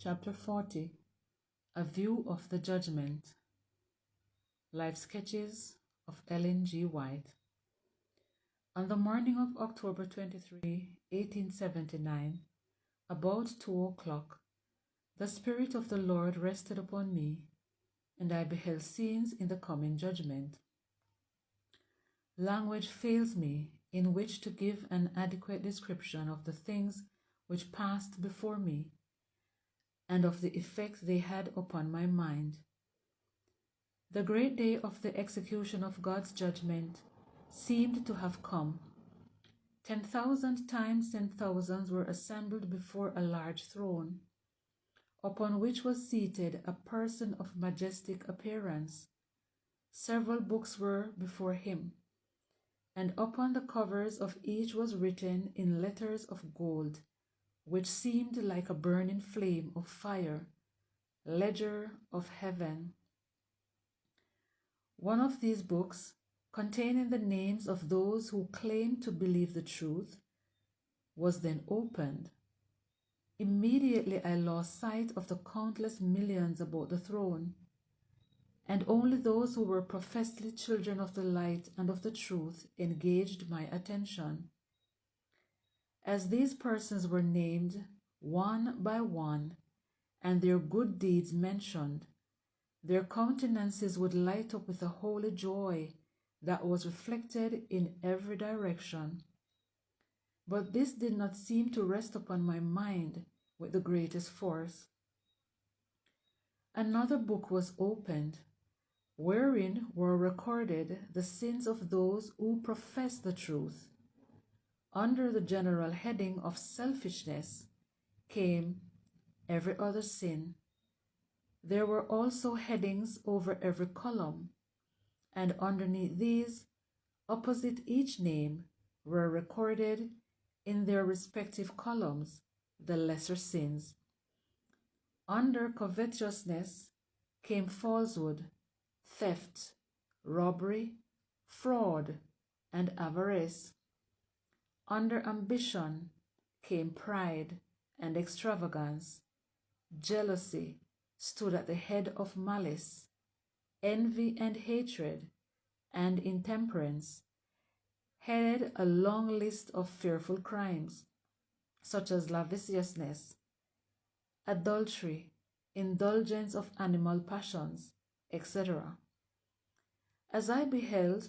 Chapter 40. A View of the Judgment. Life Sketches of Ellen G. White. On the morning of October 23, 1879, about 2 o'clock, the Spirit of the Lord rested upon me, and I beheld scenes in the coming judgment. Language fails me in which to give an adequate description of the things which passed before me, and of the effect they had upon my mind. The great day of the execution of God's judgment seemed to have come. 10,000 times 10,000 were assembled before a large throne, upon which was seated a person of majestic appearance. Several books were before him, and upon the covers of each was written in letters of gold, which seemed like a burning flame of fire, Ledger of Heaven. One of these books, containing the names of those who claimed to believe the truth, was then opened. Immediately I lost sight of the countless millions about the throne, and only those who were professedly children of the light and of the truth engaged my attention. As these persons were named one by one, and their good deeds mentioned, their countenances would light up with a holy joy that was reflected in every direction. But this did not seem to rest upon my mind with the greatest force. Another book was opened, wherein were recorded the sins of those who profess the truth. Under the general heading of selfishness came every other sin. There were also headings over every column, and underneath these, opposite each name, were recorded in their respective columns the lesser sins. Under covetousness came falsehood, theft, robbery, fraud, and avarice. Under ambition came pride and extravagance. Jealousy stood at the head of malice. Envy and hatred and intemperance headed a long list of fearful crimes, such as lasciviousness, adultery, indulgence of animal passions, etc. As I beheld,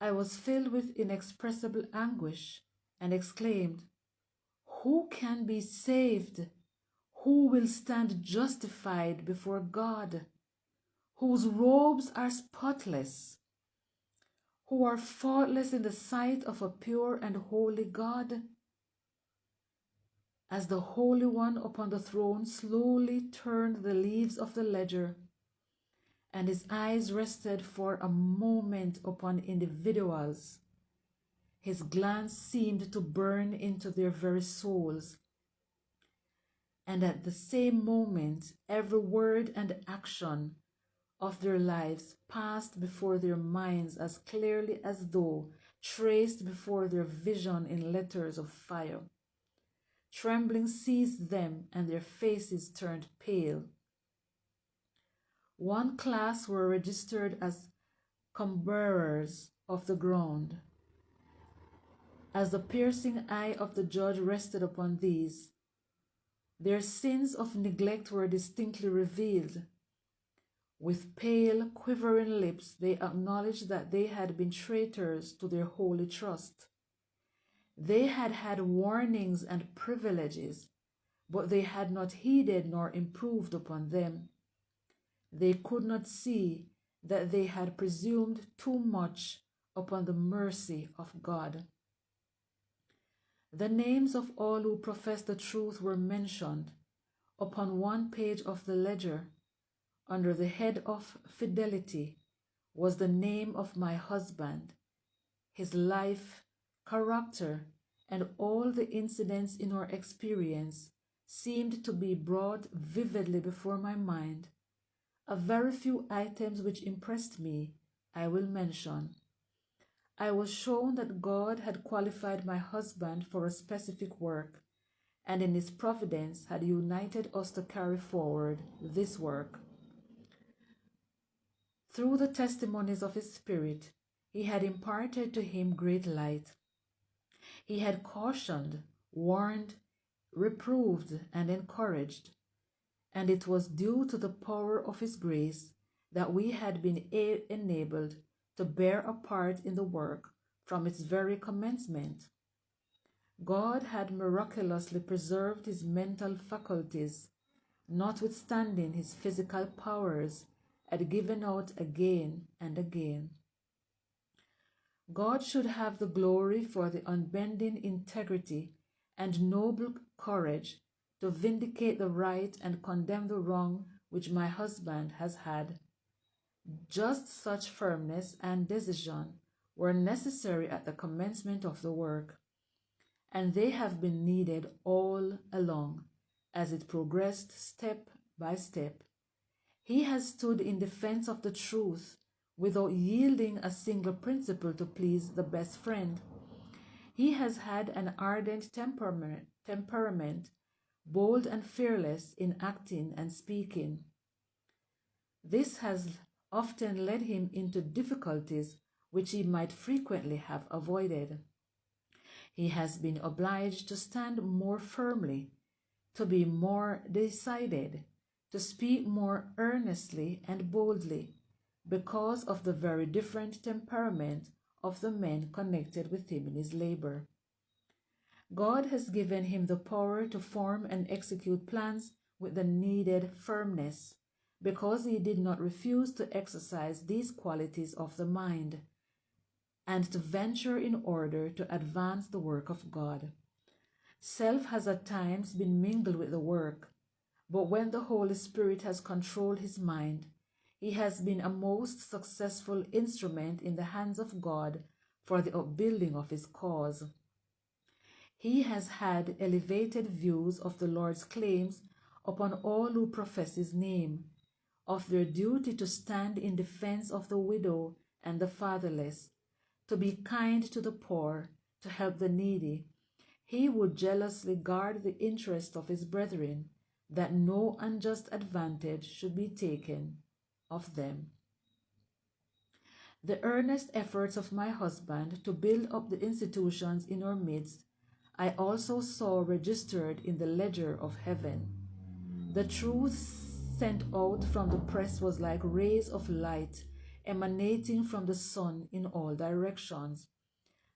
I was filled with inexpressible anguish and exclaimed, "Who can be saved? Who will stand justified before God, whose robes are spotless, who are faultless in the sight of a pure and holy God?" As the Holy One upon the throne slowly turned the leaves of the ledger, and his eyes rested for a moment upon individuals, his glance seemed to burn into their very souls, and at the same moment every word and action of their lives passed before their minds as clearly as though traced before their vision in letters of fire. Trembling seized them, and their faces turned pale. One class were registered as cumberers of the ground. As the piercing eye of the judge rested upon these, their sins of neglect were distinctly revealed. With pale, quivering lips, they acknowledged that they had been traitors to their holy trust. They had had warnings and privileges, but they had not heeded nor improved upon them. They could not see that they had presumed too much upon the mercy of God. The names of all who professed the truth were mentioned upon one page of the ledger. Under the head of fidelity was the name of my husband, his life, character, and all the incidents in our experience seemed to be brought vividly before my mind. A very few items which impressed me I will mention. I was shown that God had qualified my husband for a specific work, and in his providence had united us to carry forward this work. Through the testimonies of his Spirit, he had imparted to him great light. He had cautioned, warned, reproved, and encouraged, and it was due to the power of his grace that we had been enabled to bear a part in the work from its very commencement. God had miraculously preserved his mental faculties, notwithstanding his physical powers had given out again and again. God should have the glory for the unbending integrity and noble courage to vindicate the right and condemn the wrong which my husband has had. Just such firmness and decision were necessary at the commencement of the work, and they have been needed all along as it progressed step by step. He has stood in defense of the truth without yielding a single principle to please the best friend. He has had an ardent temperament, bold and fearless in acting and speaking. This has often led him into difficulties which he might frequently have avoided. He has been obliged to stand more firmly, to be more decided, to speak more earnestly and boldly, because of the very different temperament of the men connected with him in his labor. God has given him the power to form and execute plans with the needed firmness, because he did not refuse to exercise these qualities of the mind, and to venture in order to advance the work of God. Self has at times been mingled with the work, but when the Holy Spirit has controlled his mind, he has been a most successful instrument in the hands of God for the upbuilding of his cause. He has had elevated views of the Lord's claims upon all who profess his name, of their duty to stand in defense of the widow and the fatherless, to be kind to the poor, to help the needy. He would jealously guard the interest of his brethren, that no unjust advantage should be taken of them. The earnest efforts of my husband to build up the institutions in our midst, I also saw registered in the ledger of heaven. The truth sent out from the press was like rays of light emanating from the sun in all directions.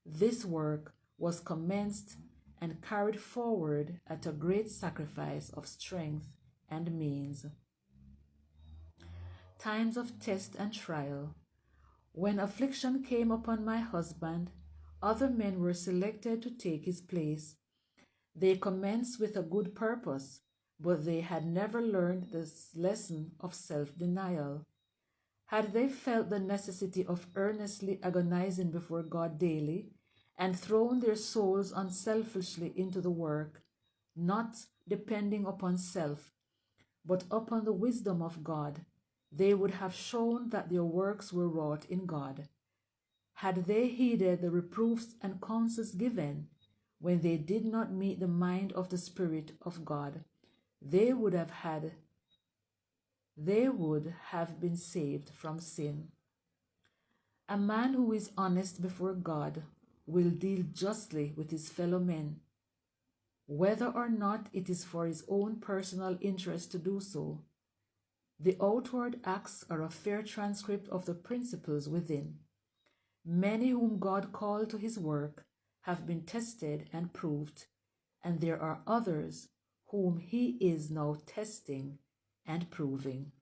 This work was commenced and carried forward at a great sacrifice of strength and means. Times of test and trial. When affliction came upon my husband, other men were selected to take his place. They commenced with a good purpose, but they had never learned this lesson of self-denial. Had they felt the necessity of earnestly agonizing before God daily, and thrown their souls unselfishly into the work, not depending upon self, but upon the wisdom of God, they would have shown that their works were wrought in God. Had they heeded the reproofs and counsels given, when they did not meet the mind of the Spirit of God, they would have been saved from sin. A man who is honest before God will deal justly with his fellow men, whether or not it is for his own personal interest to do so. The outward acts are a fair transcript of the principles within. Many whom God called to his work have been tested and proved, and there are others whom he is now testing and proving.